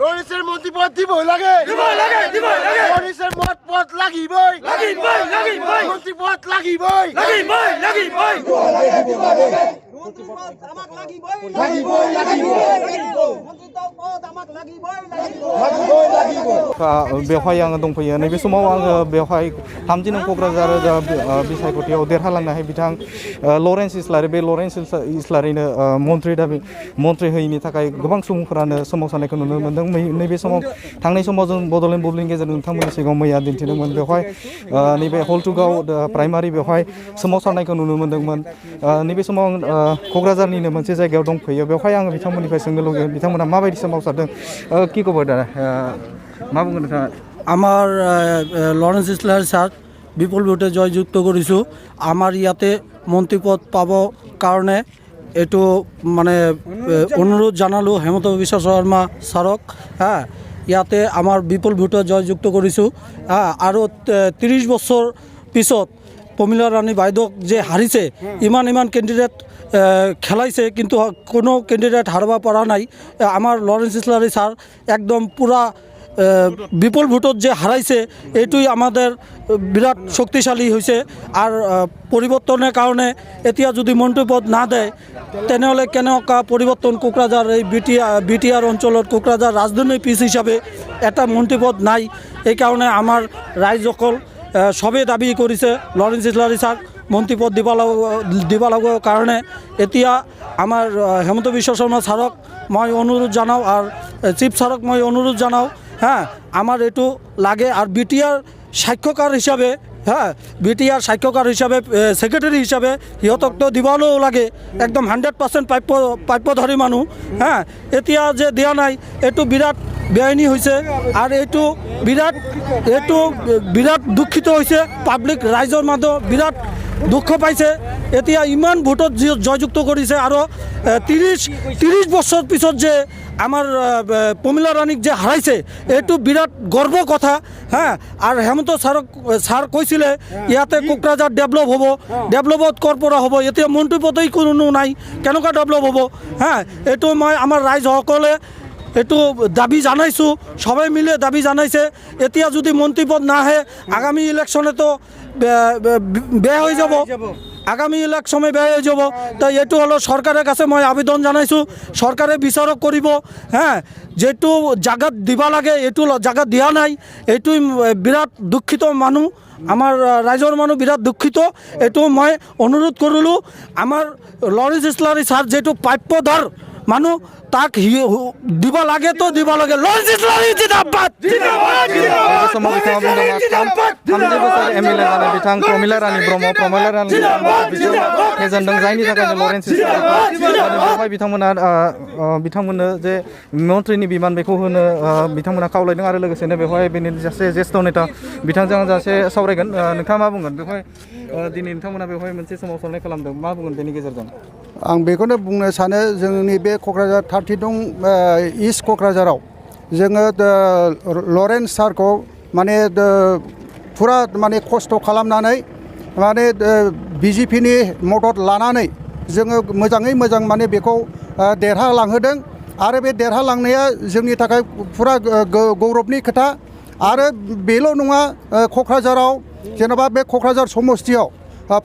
লরেন্সের মন্ত্রীপদ দিবই লাগে লরেন্সের পদ লাগিবই মন্ত্রীপদ লাগিবই बेवहाय आङो दंफैयो नैबे समाव आङो बेवहाय 30 नं क'क्राझार बिसायख'थियाव देरहालांनो हायो बिथां लरेन्स इस्लारि बे लरेन्स इस्लारिनो मन्त्रि होयैनि थाखाय गोबां सुबुंफोरानो सोमावसारनायखौ नुनो मोन्दों नैबे समाव थांनाय समाव जों बड'लेण्ड बुब्लिनि गेजेरजों नोंथांमोननि सिगाङाव मैया दिन्थिदोंमोन बेवहाय नैबे हलथुगाव प्राइमारि बेवहाय सोमावसारनायखौ नुनो मोन्दोंमोन नैबे समाव क'क्राझारनिनो मोनसे जायगायाव दंफैयो बेवहाय आङो बिथांमोननिफ्राय सोंनो लुगैयो बिथांमोना माबायदि सोमावसारदों কি খবর দাদা মা বুঝুন আমার লরেন্স ইসলার স্যার বিপুল ভোটে জয়যুক্ত কৰিছোঁ আমাৰ ইয়াতে মন্ত্ৰীপদ পাব কাৰণে এইটো মানে অনুৰোধ জনালোঁ হেমন্ত বিশ্ব শৰ্মা ছাৰক ইয়াতে আমাৰ বিপুল ভোটে জয়যুক্ত কৰিছোঁ আৰু 30 বছৰ পিছত প্ৰমীলা ৰাণী বাইদেউক যে হাৰিছে ইমান কেণ্ডিডেট খেলাইছে কিন্তু কোনো ক্যান্ডিডেট হারবা পারা নাই আমার লরেন্স ইসলারি স্যার একদম পুরা বিপুল ভোটত যে হারাইছে এইটোই আমাদের বিরাট শক্তিশালী হয়েছে আর পরিবর্তনের কারণে এতিয়া যদি মন্ত্রীপদ না দেয় তেনেহলে কেনেকা পরিবর্তন কোকরাঝার এই বিটিআর অঞ্চলত কোকরাঝার রাজধানী পিস হিসাবে এটা মন্ত্রীপদ নাই এই কারণে আমার রাইজসকল সবে দাবি কৰিছে লরেন্স ইসলারি স্যার মন্ত্রীপদ দিব লগা কাৰণে এতিয়া আমাৰ হেমন্ত বিশ্ব শৰ্মা ছাৰক মই অনুৰোধ জনাওঁ আৰু চিফ ছাৰক মই অনুৰোধ জনাওঁ আমাৰ এইটো লাগে আৰু বিটিআৰ সাক্ষ্যকাৰ হিচাপে বিটিআর সাক্ষ্যকাৰ হিচাপে সেক্রেটারি হিচাপে সিহঁতকতো দিবলৈও লাগে একদম 100% প্ৰাপ্যধাৰী মানুহ এতিয়া যে দিয়া নাই এইটো বিৰাট বেআইনী হৈছে আৰু এইটো বিৰাট দুঃখিত হৈছে পাব্লিক ৰাইজৰ মাজত বিৰাট দুঃখ পাইছে এতিয়া ইমান ভোটত জয়যুক্ত কৰিছে আৰু 30 বছৰ পিছত যে আমাৰ প্ৰমীলা ৰাণীক যে হাৰাইছে এইটো বিৰাট গৰ্ব কথা আৰু হেমন্ত ছাৰ কৈছিলে ইয়াতে কোকৰাঝাৰ ডেভেলপ হ'ব ডেভেলপত কৰ পৰা হ'ব এতিয়া মন্ত্ৰীপদেই কোনো নাই কেনেকুৱা ডেভেলপ হ'ব এইটো মই আমাৰ ৰাইজসকলে এইটো দাবী জানাইছোঁ সবাই মিলে দাবী জানাইছে এতিয়া যদি মন্ত্ৰীপদ নাহে আগামী ইলেকশ্যনেতো বেয়া হৈ যাব আগামী ইলেকশ্যনে বেয়া হৈ যাব তাই এইটো হলো সরকারের কাছে মই আবেদন জানাইছোঁ সরকারে বিচাৰক কৰিব যেটো জাগাত দিব লাগে এইটো জাগাত দিয়া নাই এইটোই বিৰাট দুঃখিত মানুহ আমাৰ ৰাইজৰ মানুহ বিৰাট দুঃখিত এইটো মই অনুৰোধ কৰিলোঁ আমাৰ লরেন্স ইসলারি স্যার যেটো প্ৰাপ্যধাৰ মানুহ তাক দিব লাগে তো দিব লাগে লরেন্স ইসলারি জিন্দাবাদ एमएलए जानाय बिथां प्रमिला रानी ब्रह्म फेजेनदों जायनि थाखाय लरेन्स इस्लारि बिथांमोननो जे मन्त्रिनि बिमान बेखौ होनो बिथांमोना खावलायदों आरो लोगोसेनो बेवहाय बेनि सासे ज्येष्ठ नेता बिथांजों जासे सावरायगोन नोंथाङा मा बुंगोन बेवहाय दिनै नोंथांमोना बेवहाय मोनसे सोमावसारनाय खालामदों मा बुंगोन बेनि गेजेरजों आं बेखौनो बुंनो सानो जोंनि बे क'क्राझार 30 नं इस्ट क'क्राझाराव जोङो लरेन्स सारखौ माने फुरा माने खस्थ' खालामनानै माने बिजेपिनि मदद लानानै जोङो मोजाङै मोजां माने बेखौ देरहालांहोदों आरो बे देरहालांनाया जोंनि थाखाय फुरा गौरबनि खोथा आरो बेल' नङा क'क्राझाराव जेनेबा बे क'क्राझार समस्तियाव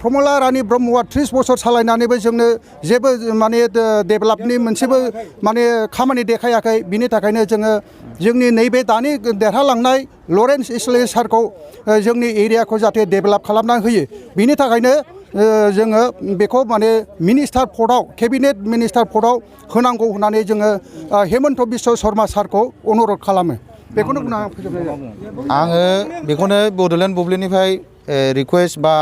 प्रमिला रानी ब्रह्मआ 30 बोसोर सालायनानैबो जोंनो जेबो माने डेभेलपनि मोनसेबो माने खामानि देखायाखै बिनि थाखायनो जोंनि नैबे दानि देरहालांनाय लरेन्स इस्लारि सारखौ जोंनि एरियाखौ जाहाथे डेभेलप खालामना होयो बिनि थाखायनो जोङो बेखौ माने मिनिस्टार पदआव केबिनेट मिनिस्टार पदआव होनांगौ होननानै जोङो हेमন্ত বিশ্ব शर्मा सारखौ अनुरोध खालामो बेखौनो बुंना आङो बेखौनो बड'लेण्ड बुब्लिनिफ्राय रिक्वेस्ट बा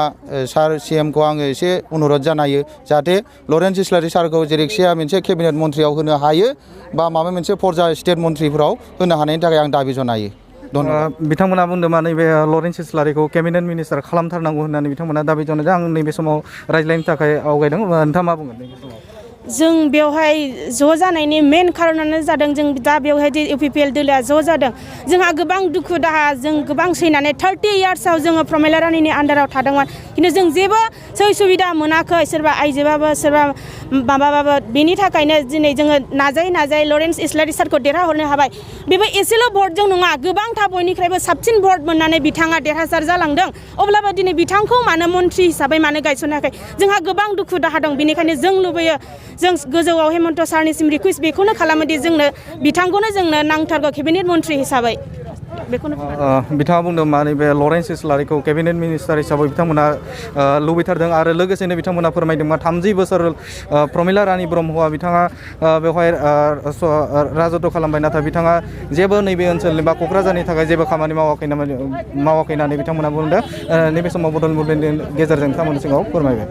सार सीएम को आङो एसे अनुरोध जानायो जाहाथे लरेन्स इस्लारि सारखौ जेरैखिया मोनसे केबिनेट मन्थ्रियाव होनो हायो बा माबा मोनसे पर्याय स्टेट मन्थ्रिफोराव होनो हानायनि थाखाय आं दाबि जनायो बिथांमोना बुंदोंमा नैबे लरेन्स इस्लारिखौ केबिनेट मिनिस्टार खालामथारनांगौ होननानै बिथांमोना दाबि जनायजों आं नैबे समाव रायज्लायनो थाखाय आवगायदों नोंथाङा मा बुंगोन नैबे समाव जों बेवहाय ज' जानायनि मेन खारनानो जादों जों दा बेवहाय UPPL दोलोआ ज' जादों जोंहा गोबां दुखु दाहा जों गोबां सैनानै 30 इयार्सआव जोङो प्रमिला रानीनि आन्डाराव थादोंमोन खिन्थु जों जेबो सै सुबिदा मोनाखै सोरबा आइजोबाबो सोरबा माबाबाबो बेनि थाखायनो दिनै जोङो नाजायै लरेन्स इस्लारि सारखौ देरहाहरनो हाबाय बेबो एसेल' भटजों नङा गोबांथा बयनिख्रुइबो साबसिन भट मोननानै बिथाङा देरहासार जालांदों अब्लाबो दिनै बिथांखौ मानो मन्त्रि हिसाबै मानो गायसनाखै जोंहा गोबां दुखु दाहा दं बेनिखायनो जों लुबैयो जों गोजौआव हेमन्त सारनिसिम रिकुवेस्ट बेखौनो खालामोदि जोंनो बिथांखौनो जोंनो नांथारगौ केबिनेट मन्त्रि हिसाबै बेखौनो बिथाङा बुंदों माने बे लरेन्स इस्लारिखौ केबिनेट मिनिस्टार हिसाबै बिथांमोना लुबैथारदों आरो लोगोसेनो बिथांमोना फोरमायदोंमोन 30 बोसोर प्रमिला रानी ब्रह्मआ बिथाङा बेवहाय राजत्व खालामबाय नाथाय बिथाङा जेबो नैबे ओनसोलनि बा क'क्राझारनि थाखाय जेबो खामानि मावाखै होननानै बिथांमोना बुंदों नैबे समाव बड'लेण्ड मुभमेन्टनि गेजेरजों बिथांमोननि सिगाङाव फोरमायबाय